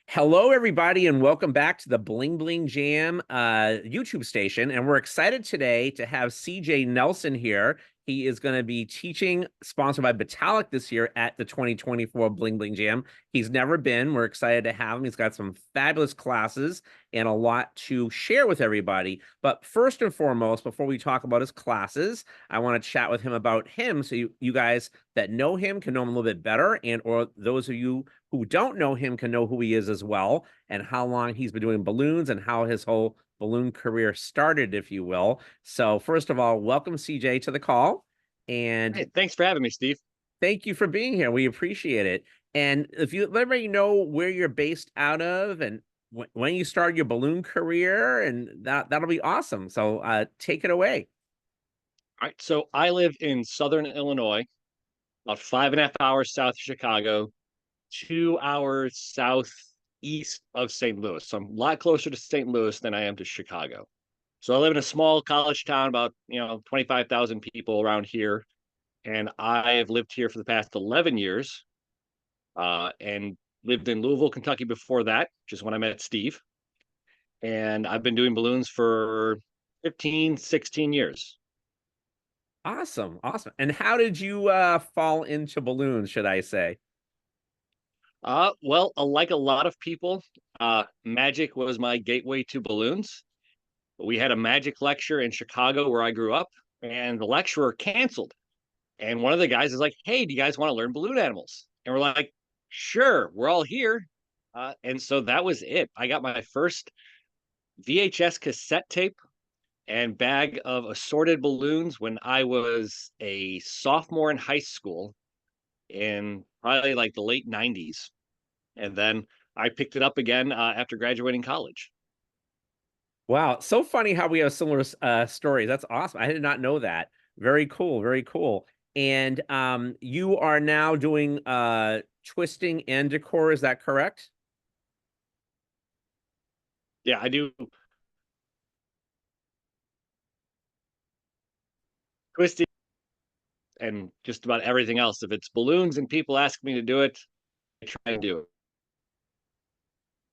Hello, everybody, and welcome back to the Bling Bling Jam YouTube station. And we're excited today to have CJ Nelson here. He is going to be teaching, sponsored by Vitalik this year at the 2024 Bling Bling Jam. He's never been. We're excited to have him. He's got some fabulous classes and a lot to share with everybody. But first and foremost, before we talk about his classes, I want to chat with him about him so you guys that know him can know him a little bit better, and or those of you who don't know him can know who he is as well, and how long he's been doing balloons and how his whole balloon career started, if you will. So first of all, welcome CJ to the call, and Hey, thanks for having me, Steve. thank you for being here. We appreciate it. And if you let everybody know where you're based out of and when you started your balloon career, and that'll be awesome. So take it away. All right, so I live in Southern Illinois, about 5.5 hours south of Chicago, 2 hours southeast of St. Louis. So I'm a lot closer to St. Louis than I am to Chicago. So I live in a small college town, about 25,000 people around here, and I have lived here for the past 11 years, and lived in Louisville, Kentucky before that, which is when I met Steve. And I've been doing balloons for 15, 16 years. Awesome, awesome. And how did you fall into balloons, should I say? Well, like a lot of people, magic was my gateway to balloons. We had a magic lecture in Chicago where I grew up, and the lecturer canceled. And one of the guys is like, "Hey, do you guys want to learn balloon animals?" And we're like, "Sure, we're all here." And so that was it. I got my first VHS cassette tape and bag of assorted balloons when I was a sophomore in high school in probably like the late 90s. And then I picked it up again after graduating college. Wow, so funny how we have similar stories. That's awesome. I did not know that. Very cool, very cool. And you are now doing twisting and decor, is that correct? Yeah, I do twisting and just about everything else. If it's balloons and people ask me to do it, I try and do it.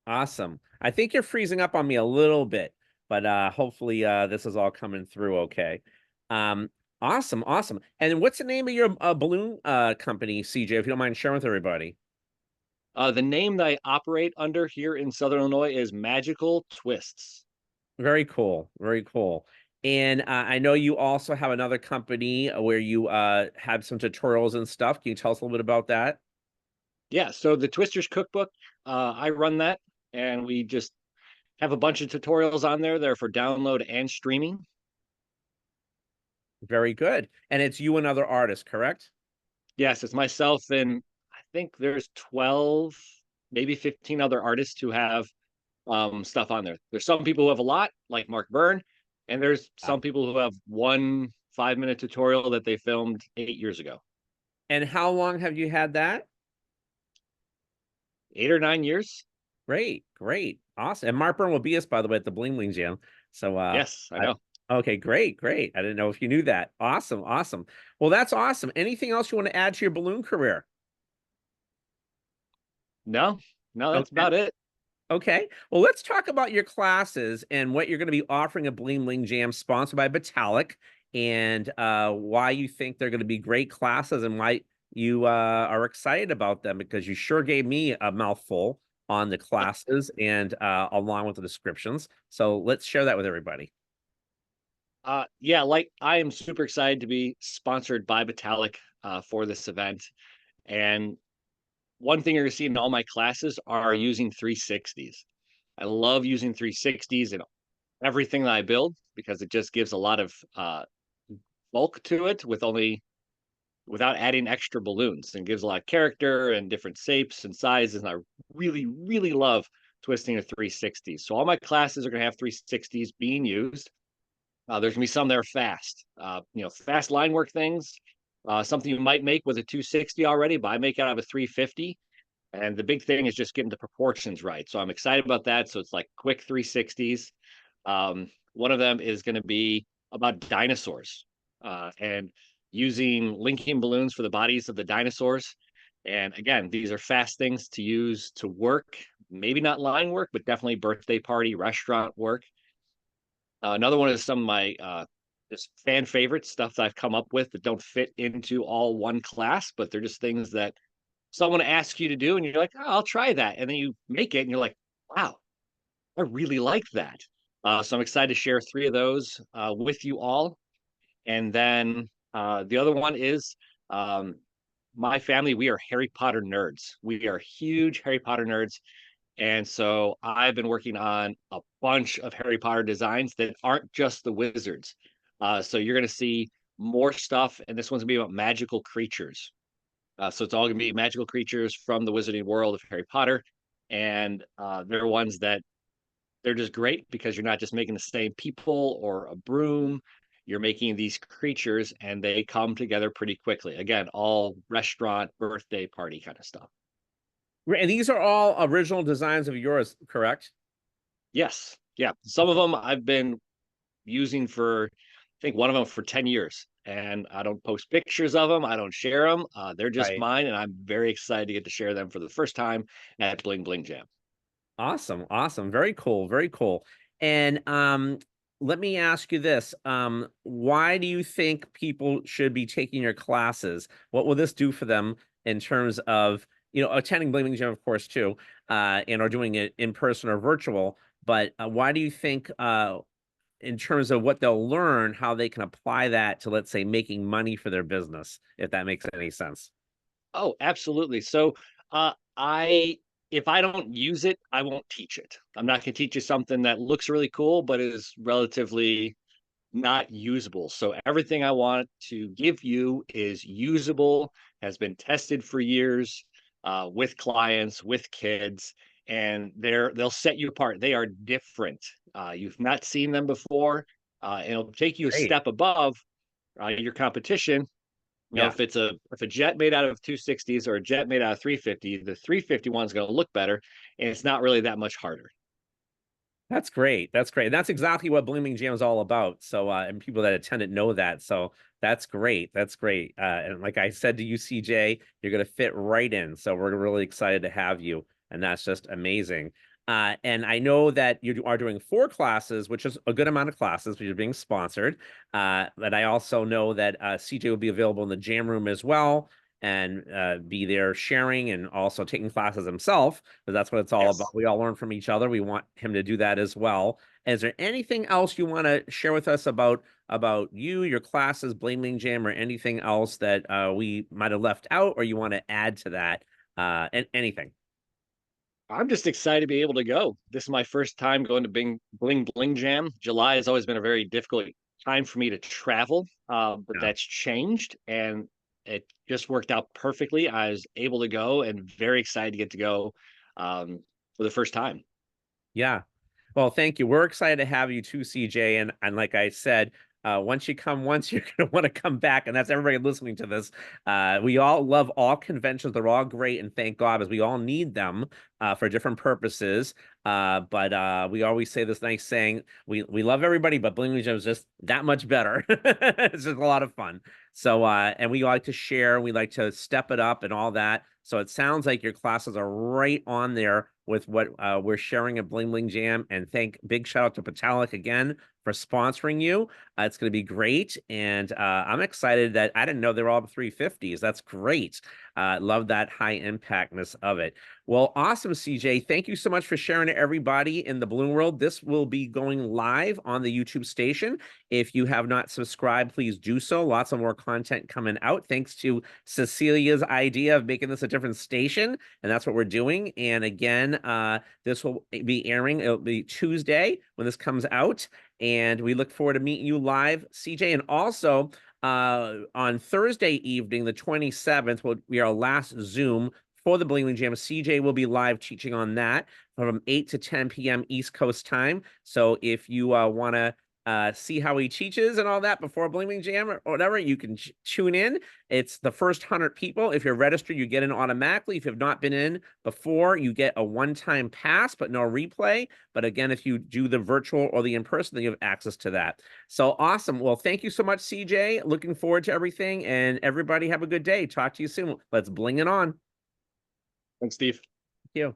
Awesome. I think you're freezing up on me a little bit, but hopefully this is all coming through okay. Um, awesome, awesome. And what's the name of your balloon company, CJ, if you don't mind sharing with everybody? The name that I operate under here in Southern Illinois is Magical Twists. Very cool. Very cool. And I know you also have another company where you have some tutorials and stuff. Can you tell us a little bit about that? Yeah, so the Twisters Cookbook, I run that, and we just have a bunch of tutorials on there. They're for download and streaming. Very good. And it's you and other artists, correct? Yes, it's myself and I think there's 12, maybe 15 other artists who have stuff on there. There's some people who have a lot, like Mark Byrne, and there's Wow. some people who have one 5-minute tutorial that they filmed 8 years ago. And how long have you had that? 8 or 9 years. Great, great. Awesome. And Mark Byrne will be us, by the way, at the Bling Bling Jam. So Yes, I know. okay, great, great. I didn't know if you knew that. Awesome, awesome. Well, that's awesome. Anything else you want to add to your balloon career? No, no, that's Okay. about it. Okay. Well, let's talk about your classes and what you're going to be offering at Bling Bling Jam, sponsored by Vitalik, and why you think they're going to be great classes and why you are excited about them, because you sure gave me a mouthful on the classes and along with the descriptions. So let's share that with everybody. Yeah, like I am super excited to be sponsored by Vitalik for this event. And one thing you're gonna see in all my classes are using 360s. I love using 360s in everything that I build because it just gives a lot of bulk to it without adding extra balloons and gives a lot of character and different shapes and sizes. And I really, really love twisting a 360. So all my classes are gonna have 360s being used. There's gonna be some that are fast, fast line work things. Something you might make with a 260 already, but I make it out of a 350. And the big thing is just getting the proportions right. So I'm excited about that. So it's like quick 360s. One of them is going to be about dinosaurs and using linking balloons for the bodies of the dinosaurs. And again, these are fast things to use to work maybe not line work, but definitely birthday party, restaurant work. Another one is some of my just fan favorite stuff that I've come up with that don't fit into all one class, but they're just things that someone asks you to do, and you're like, oh, I'll try that, and then you make it, and you're like, wow, I really like that. So I'm excited to share three of those with you all. And then the other one is um, my family. We are Harry Potter nerds. We are huge Harry Potter nerds. And so I've been working on a bunch of Harry Potter designs that aren't just the wizards. So you're going to see more stuff. And this one's going to be about magical creatures. So it's all going to be magical creatures from the wizarding world of Harry Potter. And they're ones that they're just great because you're not just making the same people or a broom. You're making these creatures and they come together pretty quickly. Again, all restaurant, birthday party kind of stuff. And these are all original designs of yours, correct? Yes. Yeah. Some of them I've been using for, I think one of them for 10 years. And I don't post pictures of them. I don't share them. They're just Right. mine. And I'm very excited to get to share them for the first time at Bling Bling Jam. Awesome, awesome. Very cool, very cool. And let me ask you this. Why do you think people should be taking your classes? What will this do for them in terms of, attending Blaming Gym, of course, too, and or doing it in person or virtual, but why do you think in terms of what they'll learn, how they can apply that to, let's say, making money for their business, if that makes any sense? Oh, absolutely. So, I if I don't use it, I won't teach it. I'm not going to teach you something that looks really cool, but is relatively not usable. So everything I want to give you is usable, has been tested for years with clients, with kids, and they'll set you apart. They are different. You've not seen them before, and it'll take you a Great. step above your competition. Yeah. If a jet made out of 260s or a jet made out of 350, the 351 is going to look better, and it's not really that much harder. That's great. That's great. And that's exactly what Blooming Jam is all about. So, and people that attend it know that. So that's great. That's great. And like I said to you, CJ, you're going to fit right in. So we're really excited to have you. And that's just amazing. And I know that you are doing 4 classes, which is a good amount of classes, but you're being sponsored. But I also know that CJ will be available in the jam room as well and be there sharing and also taking classes himself, because that's what it's all about. Yes. We all learn from each other. We want him to do that as well. Is there anything else you want to share with us about you, your classes, Blaming Jam, or anything else that we might have left out, or you want to add to that? And anything. I'm just excited to be able to go. This is my first time going to Bling Bling Jam. July has always been a very difficult time for me to travel, but Yeah. that's changed, and it just worked out perfectly. I was able to go, and very excited to get to go for the first time. Yeah. Well, thank you. We're excited to have you too, CJ. And like I said, once you come once, you're going to want to come back. And that's everybody listening to this. We all love all conventions. They're all great. And thank God, as we all need them for different purposes. But we always say this nice saying, we love everybody, but Bling Bling Gym is just that much better. It's just a lot of fun. So, and we like to share, we like to step it up and all that. So it sounds like your classes are right on there with what we're sharing at Bling Bling Jam. And big shout out to Patalik again for sponsoring you. It's going to be great. And I'm excited that I didn't know they were all 350s. That's great. Love that high impactness of it. Well, awesome, CJ. Thank you so much for sharing to everybody in the Balloon World. This will be going live on the YouTube station. If you have not subscribed, please do so. Lots of more content coming out. Thanks to Cecilia's idea of making this a different station, and that's what we're doing. And again, this will be airing. It'll be Tuesday when this comes out, and we look forward to meeting you live, CJ. And also on Thursday evening, the 27th, will be our last Zoom for the Bling Bling Jam. CJ will be live teaching on that from 8 to 10 p.m. East Coast time. So if you want to see how he teaches and all that before Bling Bling Jam or whatever, you can tune in. It's the first 100 people. If you're registered, you get in automatically. If you've not been in before, you get a one-time pass, but no replay. But again, if you do the virtual or the in-person, then you have access to that. So awesome. Well, thank you so much, CJ. Looking forward to everything. And everybody have a good day. Talk to you soon. Let's bling it on. Thanks, Steve. Thank you.